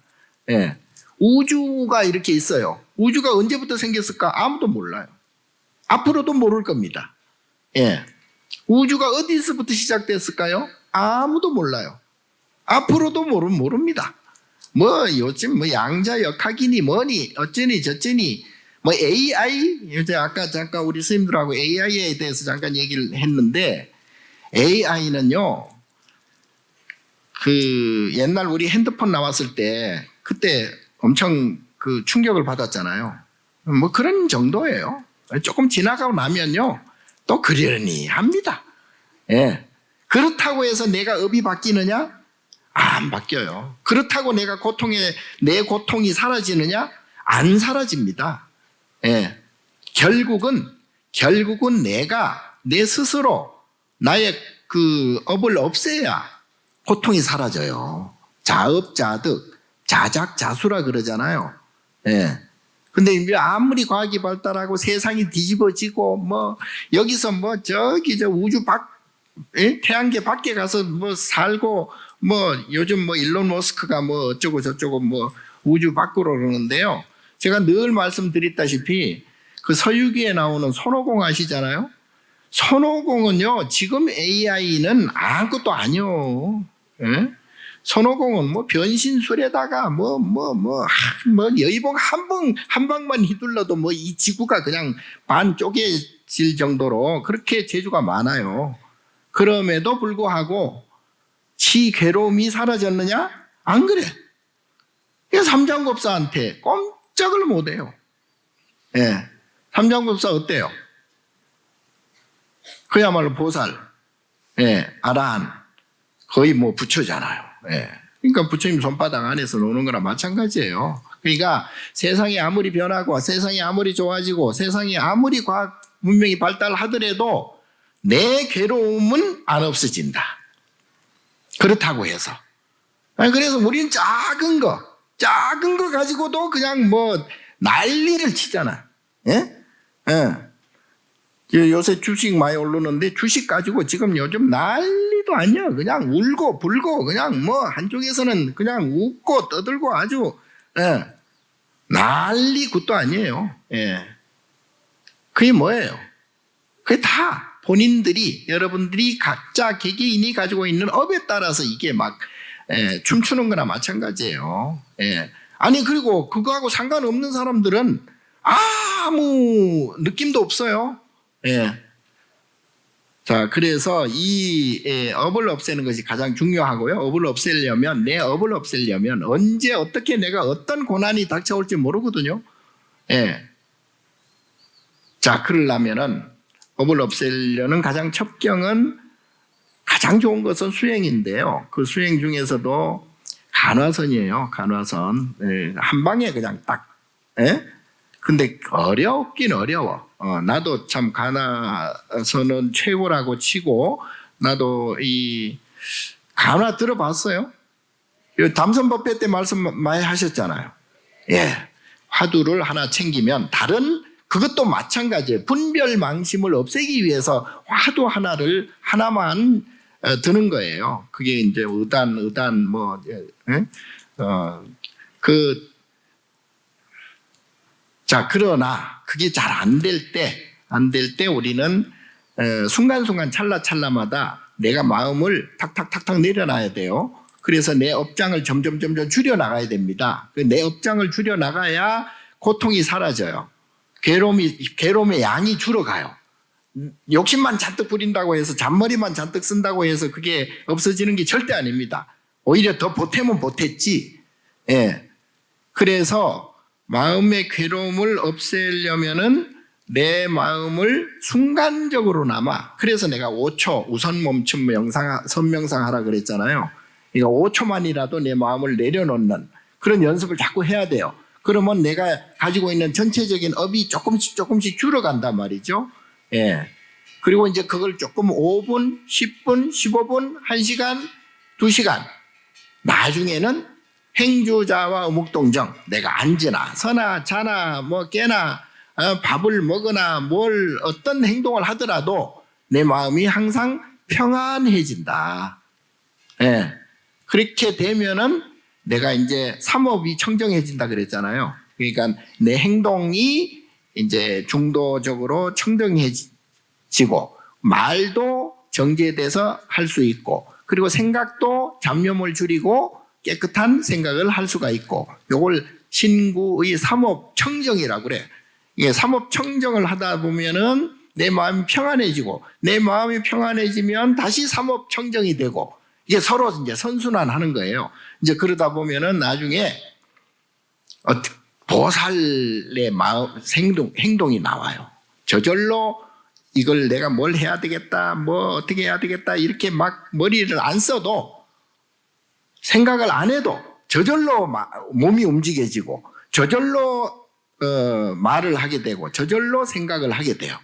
예, 우주가 이렇게 있어요. 우주가 언제부터 생겼을까? 아무도 몰라요. 앞으로도 모를 겁니다. 예, 우주가 어디서부터 시작됐을까요? 아무도 몰라요. 앞으로도 모릅니다. 뭐 요즘 뭐 양자역학이니 뭐니 어쩌니 저쩌니 뭐 AI 이제 아까 잠깐 우리 스님들하고 AI에 대해서 잠깐 얘기를 했는데 AI는요. 그 옛날 우리 핸드폰 나왔을 때 그때 엄청 그 충격을 받았잖아요. 뭐 그런 정도예요. 조금 지나가고 나면요 또 그러려니 합니다. 예. 그렇다고 해서 내가 업이 바뀌느냐? 안 바뀌어요. 그렇다고 내 고통이 사라지느냐? 안 사라집니다. 예. 결국은 내가 내 스스로 나의 그 업을 없애야 고통이 사라져요. 자업자득, 자작자수라 그러잖아요. 예. 근데 이제 아무리 과학이 발달하고 세상이 뒤집어지고 뭐 여기서 뭐 저기 저 우주 태양계 밖에 가서 뭐 살고 뭐 요즘 뭐 일론 머스크가 뭐 어쩌고 저쩌고 뭐 우주 밖으로 그러는데요. 제가 늘 말씀드렸다시피 그 서유기에 나오는 손오공 아시잖아요. 손오공은요 지금 AI는 아무것도 아니요. 예? 손오공은 뭐 변신술에다가 뭐 여의봉 한 방만 휘둘러도 뭐 이 지구가 그냥 반 쪼개질 정도로 그렇게 재주가 많아요. 그럼에도 불구하고 지 괴로움이 사라졌느냐? 안 그래. 삼장법사한테 꼼짝을 못해요. 예, 삼장법사 어때요? 그야말로 보살, 예, 아라한. 거의 뭐 부처잖아요. 예. 그러니까 부처님 손바닥 안에서 노는 거나 마찬가지예요. 그러니까 세상이 아무리 변하고 세상이 아무리 좋아지고 세상이 아무리 과학 문명이 발달하더라도 내 괴로움은 안 없어진다. 그렇다고 해서. 그래서 우리는 작은 거 가지고도 그냥 뭐 난리를 치잖아. 예? 예. 요새 주식 많이 오르는데 주식 가지고 지금 요즘 난리도 아니야. 그냥 울고 불고 그냥 뭐 한쪽에서는 그냥 웃고 떠들고 아주 난리 굿도 아니에요. 예. 그게 뭐예요? 그게 다 본인들이 여러분들이 각자 개개인이 가지고 있는 업에 따라서 이게 막 춤추는 거나 마찬가지예요. 예. 아니 그리고 그거하고 상관없는 사람들은 아무 느낌도 없어요. 예. 자, 그래서 이 업을 없애는 것이 가장 중요하고요. 업을 없애려면, 내 업을 없애려면 언제 어떻게 내가 어떤 고난이 닥쳐올지 모르거든요. 예. 자, 그러려면은 업을 없애려는 가장 첩경은 가장 좋은 것은 수행인데요. 그 수행 중에서도 간화선이에요. 간화선. 예. 한 방에 그냥 딱. 예? 근데 어렵긴 어려워. 나도 참 간화선은 최고라고 치고, 나도 이 간화 들어봤어요. 담선법회 때 말씀 많이 하셨잖아요. 예. 화두를 하나 챙기면 다른 그것도 마찬가지예요. 분별 망심을 없애기 위해서 화두 하나만 드는 거예요. 그게 이제 의단 뭐 자, 그러나 그게 잘 안 될 때 우리는 순간순간 찰나찰나마다 내가 마음을 탁탁탁탁 내려놔야 돼요. 그래서 내 업장을 점점 줄여나가야 됩니다. 내 업장을 줄여나가야 고통이 사라져요. 괴로움의 양이 줄어가요. 욕심만 잔뜩 부린다고 해서, 잔머리만 잔뜩 쓴다고 해서 그게 없어지는 게 절대 아닙니다. 오히려 더 보태면 보탰지. 예. 그래서 마음의 괴로움을 없애려면은 내 마음을 순간적으로나마, 그래서 내가 5초 우선 멈춤 선명상 하라 그랬잖아요. 그러니까 5초만이라도 내 마음을 내려놓는 그런 연습을 자꾸 해야 돼요. 그러면 내가 가지고 있는 전체적인 업이 조금씩 줄어간단 말이죠. 예. 그리고 이제 그걸 조금 5분, 10분, 15분, 1시간, 2시간. 나중에는 행주자와 어묵동정. 내가 앉으나, 서나, 자나, 뭐 깨나, 밥을 먹으나, 어떤 행동을 하더라도 내 마음이 항상 평안해진다. 예. 그렇게 되면은 내가 이제 삼업이 청정해진다 그랬잖아요. 그러니까 내 행동이 이제 중도적으로 청정해지고, 말도 정제돼서 할 수 있고, 그리고 생각도 잡념을 줄이고 깨끗한 생각을 할 수가 있고, 요걸 신구의 삼업 청정이라고 그래. 이게 삼업 청정을 하다 보면은 내 마음이 평안해지고, 내 마음이 평안해지면 다시 삼업 청정이 되고, 이게 서로 이제 선순환하는 거예요. 이제 그러다 보면은 나중에 보살의 마음, 행동이 나와요. 저절로 이걸 내가 뭘 해야 되겠다, 뭐 어떻게 해야 되겠다, 이렇게 막 머리를 안 써도, 생각을 안 해도 저절로 몸이 움직여지고, 저절로 말을 하게 되고, 저절로 생각을 하게 돼요.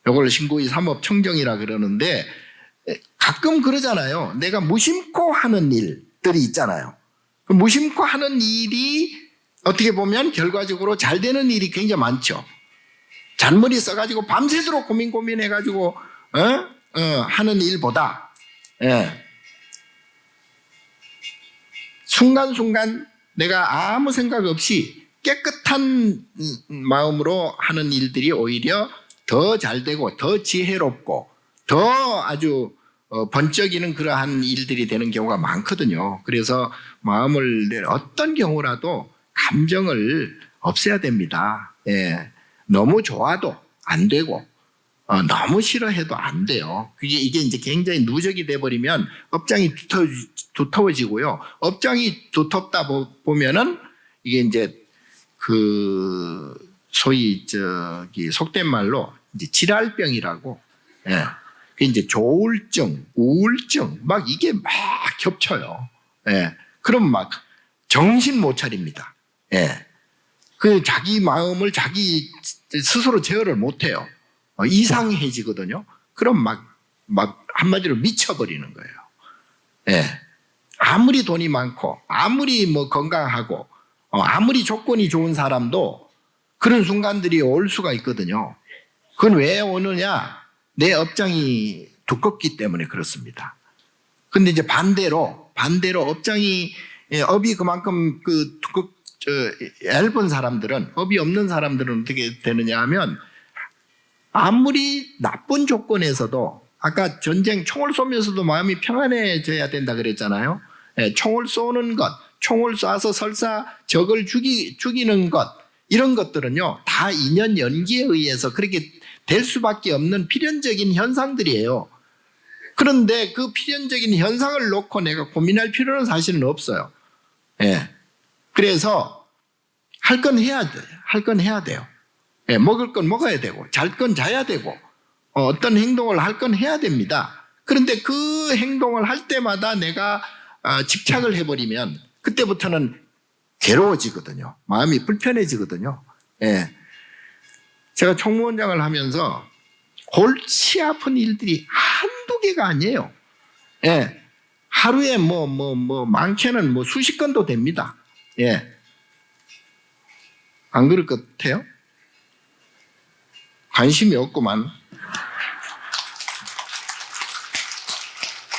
이걸 신구의 삼업 청정이라 그러는데, 가끔 그러잖아요. 내가 무심코 하는 일들이 있잖아요. 그 무심코 하는 일이 어떻게 보면 결과적으로 잘 되는 일이 굉장히 많죠. 잔머리 써가지고 밤새도록 고민해가지고 하는 일보다, 예. 순간순간 내가 아무 생각 없이 깨끗한 마음으로 하는 일들이 오히려 더 잘 되고, 더 지혜롭고, 더 아주 번쩍이는 그러한 일들이 되는 경우가 많거든요. 그래서 마음을 어떤 경우라도 감정을 없애야 됩니다. 예. 너무 좋아도 안 되고, 너무 싫어해도 안 돼요. 이게 이제 굉장히 누적이 돼버리면 업장이 두터워지고요. 업장이 두텁다 보면은 이게 이제 소위 속된 말로 이제 질랄병이라고, 예. 이제 조울증, 우울증, 막 이게 막 겹쳐요. 예. 그럼 막 정신 못 차립니다. 예. 자기 마음을 자기 스스로 제어를 못 해요. 이상해지거든요. 그럼 막 한마디로 미쳐버리는 거예요. 예. 아무리 돈이 많고, 아무리 뭐 건강하고, 아무리 조건이 좋은 사람도 그런 순간들이 올 수가 있거든요. 그건 왜 오느냐? 내 업장이 두껍기 때문에 그렇습니다. 근데 이제 반대로 업이 그만큼 얇은 사람들은, 업이 없는 사람들은 어떻게 되느냐 하면, 아무리 나쁜 조건에서도, 아까 전쟁 총을 쏘면서도 마음이 평안해져야 된다 그랬잖아요. 예, 총을 쏘는 것, 총을 쏴서 설사 적을 죽이는 것, 이런 것들은요 다 인연 연기에 의해서 그렇게 될 수밖에 없는 필연적인 현상들이에요. 그런데 그 필연적인 현상을 놓고 내가 고민할 필요는 사실은 없어요. 예. 그래서 할 건 해야 돼요. 할 건 해야 돼요. 예. 먹을 건 먹어야 되고 잘 건 자야 되고 어떤 행동을 할 건 해야 됩니다. 그런데 그 행동을 할 때마다 내가 집착을 해버리면 그때부터는 괴로워지거든요. 마음이 불편해지거든요. 예. 제가 총무원장을 하면서 골치 아픈 일들이 한두 개가 아니에요. 예. 하루에 많게는 수십 건도 됩니다. 예. 안 그럴 것 같아요? 관심이 없구만.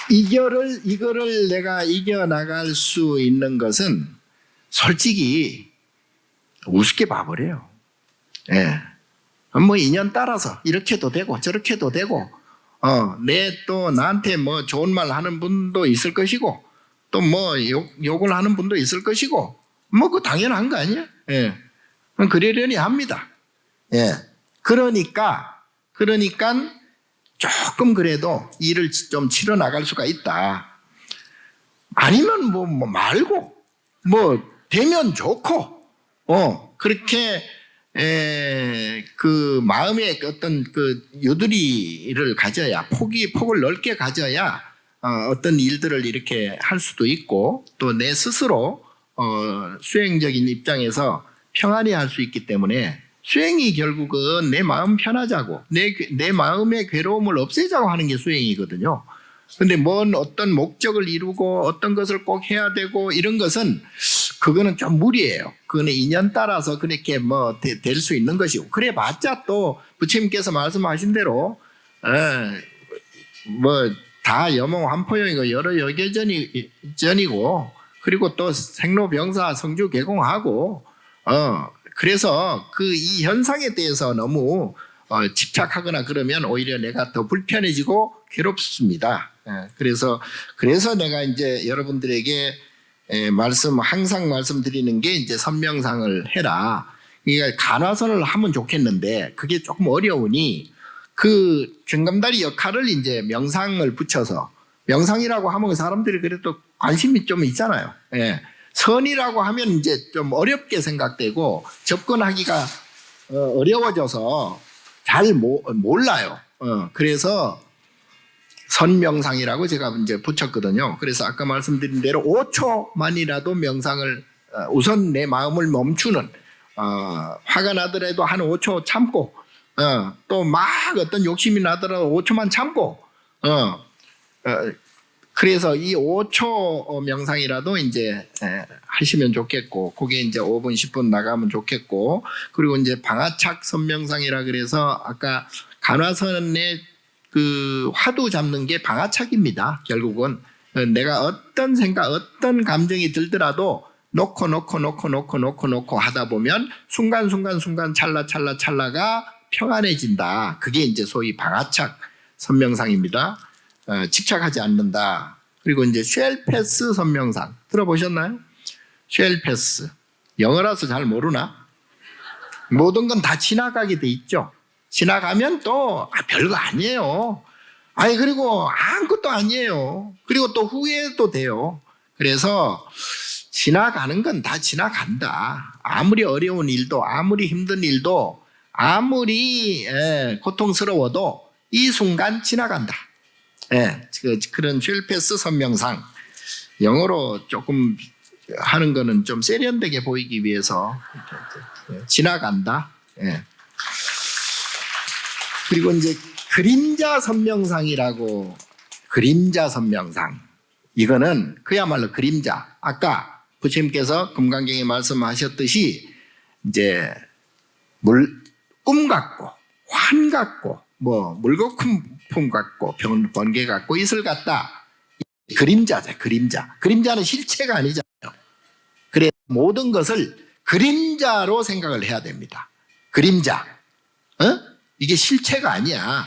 이거를 내가 이겨나갈 수 있는 것은 솔직히 우습게 봐버려요. 예. 인연 따라서 이렇게도 되고 저렇게도 되고, 또 나한테 좋은 말 하는 분도 있을 것이고, 또 욕을 하는 분도 있을 것이고, 그거 당연한 거 아니에요? 예. 그러려니 합니다. 예. 그러니까 조금 그래도 일을 좀 치러 나갈 수가 있다. 아니면 말고, 되면 좋고, 그렇게, 그 마음의 어떤 그 유두리를 가져야, 폭을 넓게 가져야, 어떤 일들을 이렇게 할 수도 있고, 또 내 스스로, 수행적인 입장에서 평안히 할 수 있기 때문에, 수행이 결국은 내 마음 편하자고, 내 마음의 괴로움을 없애자고 하는 게 수행이거든요. 근데 어떤 목적을 이루고 어떤 것을 꼭 해야 되고 이런 것은 그거는 좀 무리예요. 그거는 인연 따라서 그렇게 될 수 있는 것이고, 그래 봤자 또 부처님께서 말씀하신 대로 다 여몽환포용이고 여러 여계전이고, 그리고 또 생로병사 성주 개공하고, 그래서 이 현상에 대해서 너무 집착하거나 그러면 오히려 내가 더 불편해지고 괴롭습니다. 그래서 내가 이제 여러분들에게 항상 말씀드리는 게 이제 선명상을 해라. 그러니까 간화선을 하면 좋겠는데 그게 조금 어려우니 그 쟁감다리 역할을 이제 명상을 붙여서, 명상이라고 하면 사람들이 그래도 관심이 좀 있잖아요. 예. 선이라고 하면 이제 좀 어렵게 생각되고 접근하기가 어려워져서 잘 몰라요. 그래서 선명상이라고 제가 이제 붙였거든요. 그래서 아까 말씀드린 대로 5초만이라도 명상을, 우선 내 마음을 멈추는, 화가 나더라도 한 5초 참고, 또 어떤 욕심이 나더라도 5초만 참고, 그래서 이 5초 명상이라도 이제 하시면 좋겠고, 그게 이제 5분, 10분 나가면 좋겠고, 그리고 이제 방아착 선명상이라 그래서 아까 간화선의 그 화두 잡는 게 방아착입니다. 결국은 내가 어떤 생각, 어떤 감정이 들더라도 놓고 하다 보면 순간 찰나가 평안해진다. 그게 이제 소위 방아착 선명상입니다. 집착하지 않는다. 그리고 이제 쉘패스 선명상 들어보셨나요? 쉘패스, 영어라서 잘 모르나? 모든 건 다 지나가게 돼 있죠. 지나가면 또 별거 아니에요. 그리고 아무것도 아니에요. 그리고 또 후회도 돼요. 그래서 지나가는 건 다 지나간다. 아무리 어려운 일도, 아무리 힘든 일도, 아무리 고통스러워도 이 순간 지나간다. 그런 쉘패스 선명상, 영어로 조금 하는 거는 좀 세련되게 보이기 위해서 지나간다. 그리고 이제 그림자 선명상이라고, 그림자 선명상, 이거는 그야말로 그림자. 아까 부처님께서 금강경에 말씀하셨듯이 이제 꿈 같고 환 같고 물거품 같고 번개 같고 이슬 같다. 그림자죠. 그림자는 실체가 아니잖아요. 그래 모든 것을 그림자로 생각을 해야 됩니다. 그림자. 이게 실체가 아니야.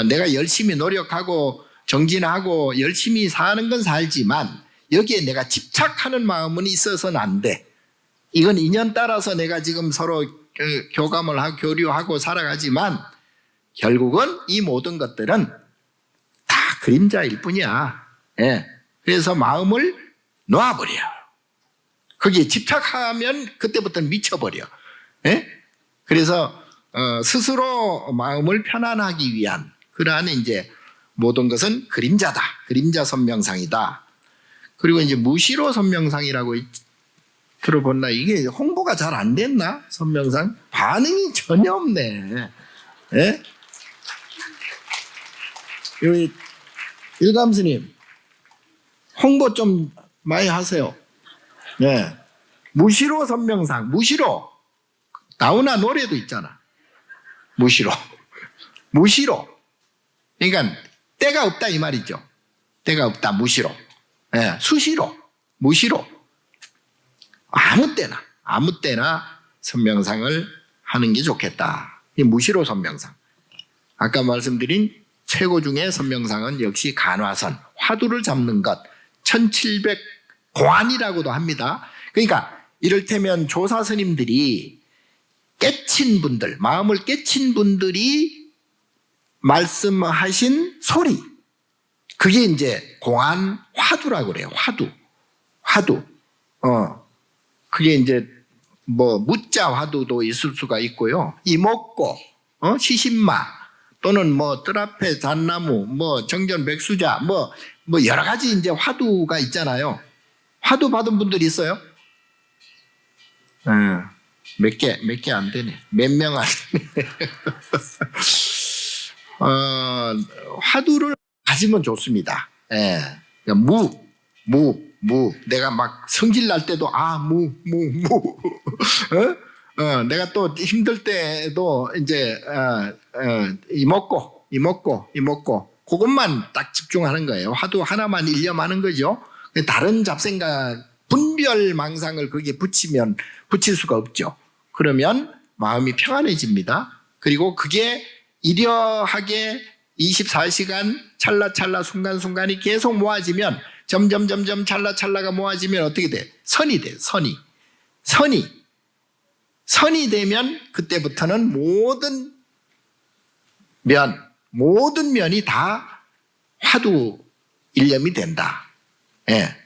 내가 열심히 노력하고 정진하고 열심히 사는 건 살지만 여기에 내가 집착하는 마음은 있어서는 안 돼. 이건 인연 따라서 내가 지금 서로 교감을 하고 교류하고 살아가지만 결국은 이 모든 것들은 다 그림자일 뿐이야. 예. 그래서 마음을 놓아버려요. 거기에 집착하면 그때부터는 미쳐버려. 예? 그래서 스스로 마음을 편안하기 위한 그러한 이제 모든 것은 그림자다. 그림자 선명상이다. 그리고 이제 무시로 선명상이라고 들어봤나? 이게 홍보가 잘 안 됐나? 선명상? 반응이 전혀 없네. 예? 여기 일감스님 홍보 좀 많이 하세요. 네. 무시로 선명상, 무시로. 나훈아 노래도 있잖아. 무시로. 무시로. 그러니까 때가 없다 이 말이죠. 때가 없다, 무시로. 네. 수시로, 무시로. 아무 때나 선명상을 하는 게 좋겠다. 이 무시로 선명상. 아까 말씀드린 최고 중의 선명상은 역시 간화선, 화두를 잡는 것, 1700 고안이라고도 합니다. 그러니까 이를테면 조사 스님들이 깨친 분들, 마음을 깨친 분들이 말씀하신 소리, 그게 이제 공안 화두라고 그래요. 화두. 그게 이제 뭐 무자 화두도 있을 수가 있고요. 이목고, 시신마 또는 뭐 뜰 앞에 잣나무, 뭐 정전 백수자, 뭐 여러 가지 이제 화두가 있잖아요. 화두 받은 분들이 있어요? 몇 개 안 되네. 몇 명 안 되네. 화두를 가지면 좋습니다. 예. 그러니까 무. 내가 막 성질 날 때도 무. 내가 또 힘들 때도 이제 이먹고 그것만 딱 집중하는 거예요. 화두 하나만 일념하는 거죠. 다른 잡생각 분별 망상을 거기에 붙일 수가 없죠. 그러면 마음이 평안해집니다. 그리고 그게 이려하게 24시간 찰나찰나 순간순간이 계속 모아지면 점점 찰나찰나가 모아지면 어떻게 돼? 선이 돼. 선이 되면 그때부터는 모든 면이 다 화두 일념이 된다. 예.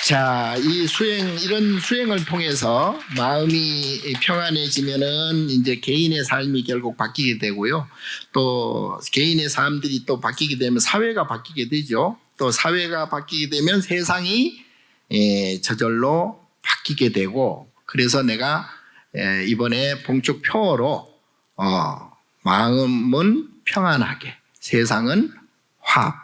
자, 이런 수행을 통해서 마음이 평안해지면은 이제 개인의 삶이 결국 바뀌게 되고요. 또 개인의 삶들이 또 바뀌게 되면 사회가 바뀌게 되죠. 또 사회가 바뀌게 되면 세상이 저절로 바뀌게 되고, 그래서 내가 이번에 봉축 표어로 마음은 평안하게, 세상은 화합.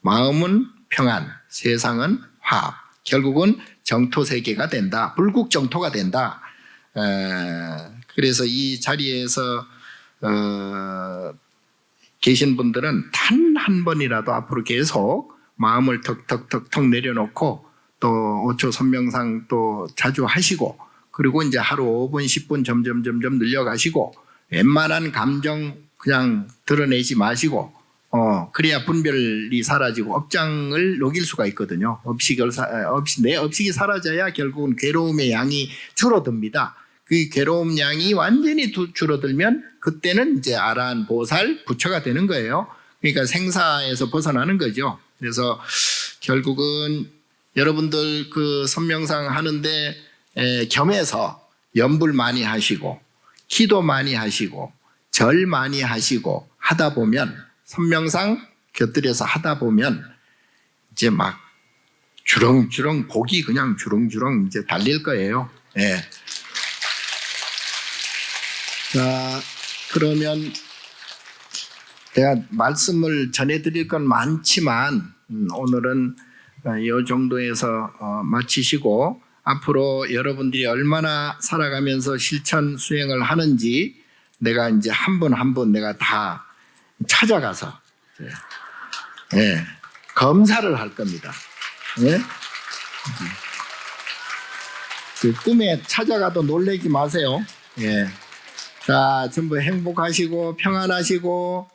마음은 평안, 세상은 화합. 결국은 정토 세계가 된다. 불국 정토가 된다. 그래서 이 자리에서 계신 분들은 단 한 번이라도 앞으로 계속 마음을 턱턱턱턱 내려놓고 또 5초 선명상 또 자주 하시고, 그리고 이제 하루 5분 10분 점점 늘려가시고, 웬만한 감정 그냥 드러내지 마시고, 그래야 분별이 사라지고 업장을 녹일 수가 있거든요. 내 업식이 사라져야 결국은 괴로움의 양이 줄어듭니다. 그 괴로움 양이 완전히 줄어들면 그때는 이제 아라한 보살 부처가 되는 거예요. 그러니까 생사에서 벗어나는 거죠. 그래서 결국은 여러분들 그 선명상 하는데 겸해서 연불 많이 하시고 기도 많이 하시고 절 많이 하시고 하다 보면, 선명상 곁들여서 하다 보면 이제 막 주렁주렁 복이 그냥 주렁주렁 이제 달릴 거예요. 예. 자, 그러면 내가 말씀을 전해드릴 건 많지만 오늘은 이 정도에서 마치시고, 앞으로 여러분들이 얼마나 살아가면서 실천 수행을 하는지 내가 이제 한 분 한 분 내가 다 찾아가서 검사를 할 겁니다. 그 꿈에 찾아가도 놀래지 마세요. 자, 전부 행복하시고 평안하시고,